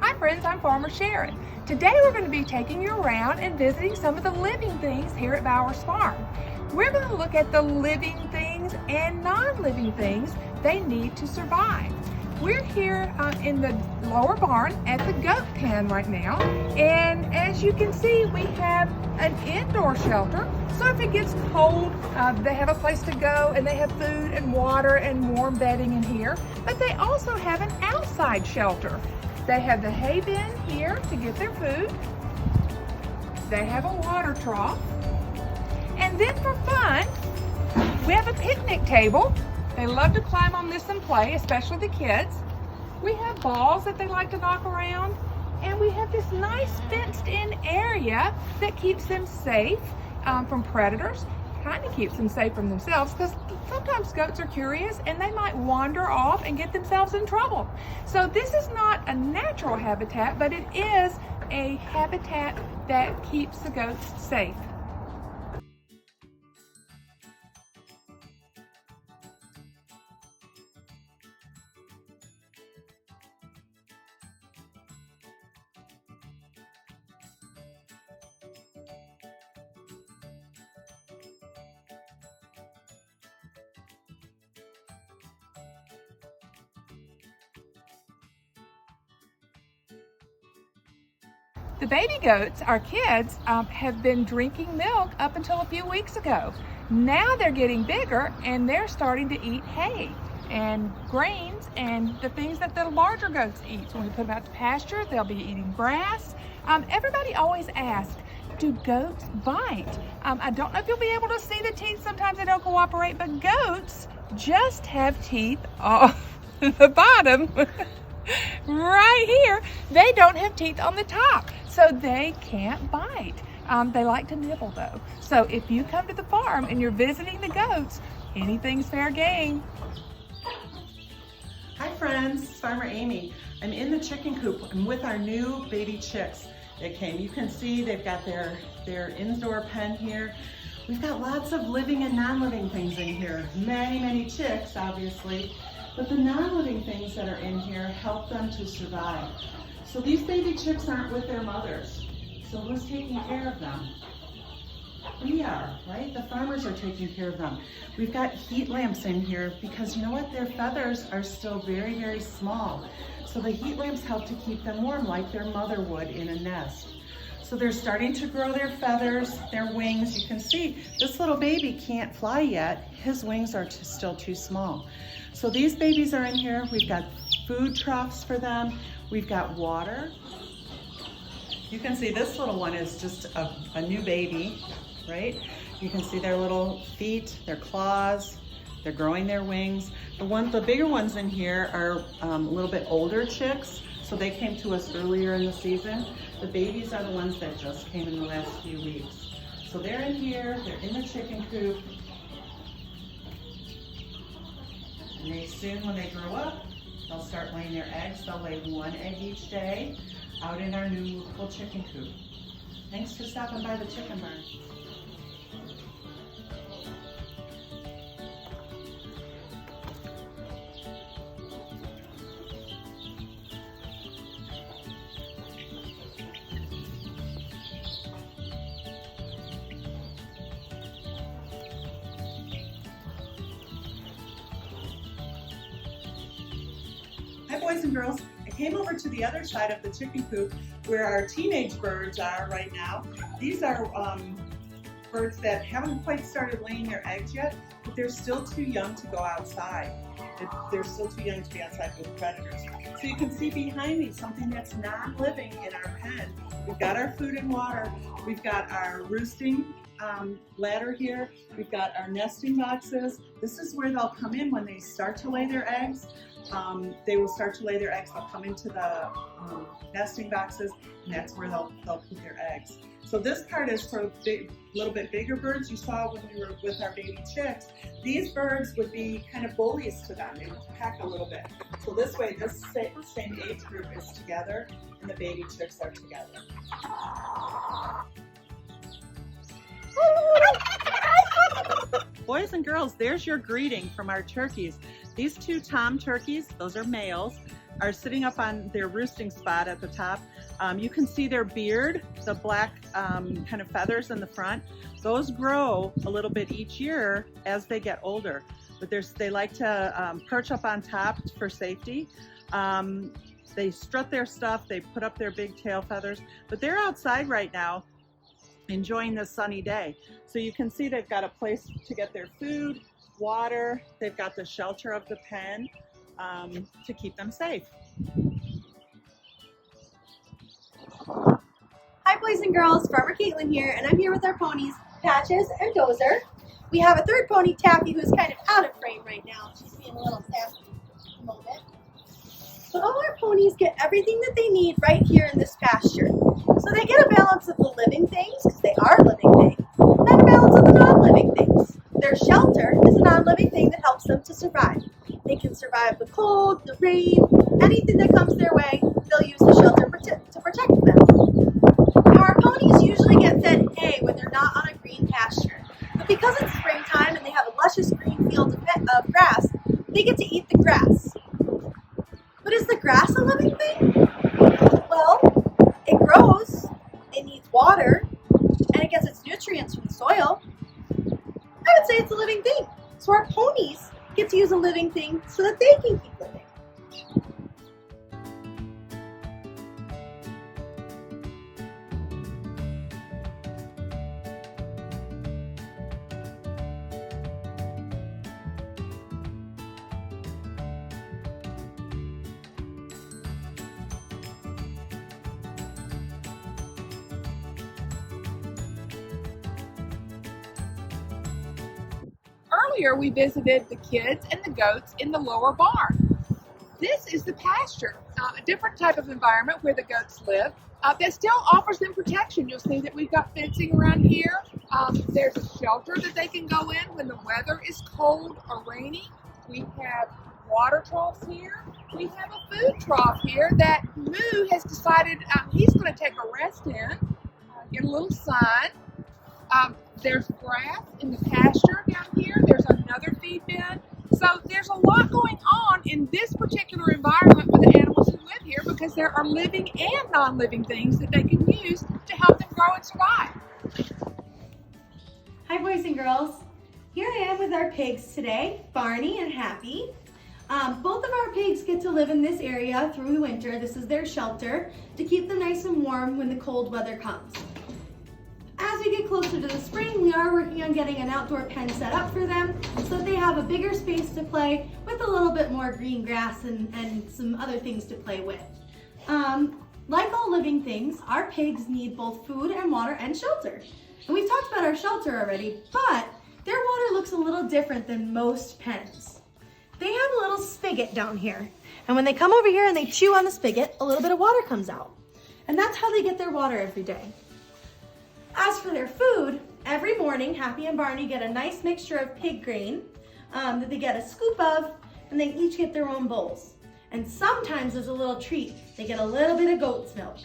Hi friends, I'm Farmer Sharon. Today we're going to be taking you around and visiting some of the living things here at Bowers Farm. We're going to look at the living things and non-living things they need to survive. We're here in the lower barn at the goat pen right now, and as you can see we have an indoor shelter, so if it gets cold they have a place to go and they have food and water and warm bedding in here. But they also have an outside shelter. They have the hay bin here to get their food. They have a water trough. And then for fun, we have a picnic table. They love to climb on this and play, especially the kids. We have balls that they like to knock around. And we have this nice fenced-in area that keeps them safe from predators. Kind of keeps them safe from themselves, because sometimes goats are curious and they might wander off and get themselves in trouble. So this is not a natural habitat, but it is a habitat that keeps the goats safe. The baby goats, our kids, have been drinking milk up until a few weeks ago. Now they're getting bigger and they're starting to eat hay and grains and the things that the larger goats eat. So when we put them out to pasture, they'll be eating grass. Everybody always asks, do goats bite? I don't know if you'll be able to see the teeth. Sometimes they don't cooperate, but goats just have teeth off the bottom. Right here. They don't have teeth on the top, so they can't bite. They like to nibble though. So if you come to the farm and you're visiting the goats, anything's fair game. Hi friends, it's Farmer Amy. I'm in the chicken coop. I'm with our new baby chicks that came. You can see they've got their indoor pen here. We've got lots of living and non-living things in here. Many chicks, obviously. But the non-living things that are in here help them to survive. So these baby chicks aren't with their mothers. So who's taking care of them? We are, right? The farmers are taking care of them. We've got heat lamps in here because you know what? Their feathers are still very small. So the heat lamps help to keep them warm like their mother would in a nest. So they're starting to grow their feathers, their wings. You can see this little baby can't fly yet. His wings are still too small. So these babies are in here. We've got food troughs for them. We've got water. You can see this little one is just a new baby, right? You can see their little feet, their claws. They're growing their wings. The bigger ones in here are a little bit older chicks. So they came to us earlier in the season. The babies are the ones that just came in the last few weeks. So they're in here, they're in the chicken coop. And they soon, when they grow up, they'll start laying their eggs. They'll lay one egg each day out in our new little chicken coop. Thanks for stopping by the chicken barn. Hi boys and girls, I came over to the other side of the chicken coop where our teenage birds are right now. These are birds that haven't quite started laying their eggs yet, but they're still too young to go outside. They're still too young to be outside with predators. So you can see behind me something that's non-living in our pen. We've got our food and water. We've got our roosting ladder here. We've got our nesting boxes. This is where they'll come in when they start to lay their eggs. They will start to lay their eggs. They'll come into the nesting boxes, and that's where they'll put their eggs. So this part is for little bit bigger birds. You saw when we were with our baby chicks. These birds would be kind of bullies to them. They would peck a little bit. So this way, this same age group is together, and the baby chicks are together. Boys and girls, there's your greeting from our turkeys. These two tom turkeys, those are males, are sitting up on their roosting spot at the top. You can see their beard, the black kind of feathers in the front. Those grow a little bit each year as they get older, but they like to perch up on top for safety. They strut their stuff, they put up their big tail feathers, but they're outside right now enjoying this sunny day. So you can see they've got a place to get their food, water, they've got the shelter of the pen to keep them safe. Hi boys and girls, Farmer Caitlin here, and I'm here with our ponies, Patches and Dozer. We have a third pony, Taffy, who's kind of out of frame right now. She's being a little sassy at the moment. But all our ponies get everything that they need right here in this pasture. So they get a balance of the living things, because they are living things, and a balance of the non-living things. Their shelter is a non-living thing that helps them to survive. They can survive the cold, the rain, anything that comes their way, they'll use the shelter to protect them. Now our ponies usually get fed hay when they're not on a green pasture. But because it's springtime and they have a luscious green field of grass, they get to eat the grass. But is the grass a living thing? Well, it grows, it needs water, and it gets its nutrients from the soil. I would say it's a living thing. So our ponies get to use a living thing so that they can keep living. Earlier, we visited the kids and the goats in the lower barn. This is the pasture, a different type of environment where the goats live that still offers them protection. You'll see that we've got fencing around here. There's a shelter that they can go in when the weather is cold or rainy. We have water troughs here. We have a food trough here that Moo has decided he's going to take a rest in, get a little sun. There's grass in the pasture down here. There's another feed bin. So there's a lot going on in this particular environment for the animals who live here because there are living and non-living things that they can use to help them grow and survive. Hi boys and girls. Here I am with our pigs today, Barney and Happy. Both of our pigs get to live in this area through the winter. This is their shelter to keep them nice and warm when the cold weather comes. As we get closer to the spring, we are working on getting an outdoor pen set up for them so that they have a bigger space to play with a little bit more green grass and some other things to play with. Like all living things, our pigs need both food and water and shelter. And we've talked about our shelter already, but their water looks a little different than most pens. They have a little spigot down here. And when they come over here and they chew on the spigot, a little bit of water comes out. And that's how they get their water every day. As for their food, every morning Happy and Barney get a nice mixture of pig grain that they get a scoop of, and they each get their own bowls. And sometimes there's a little treat. They get a little bit of goat's milk.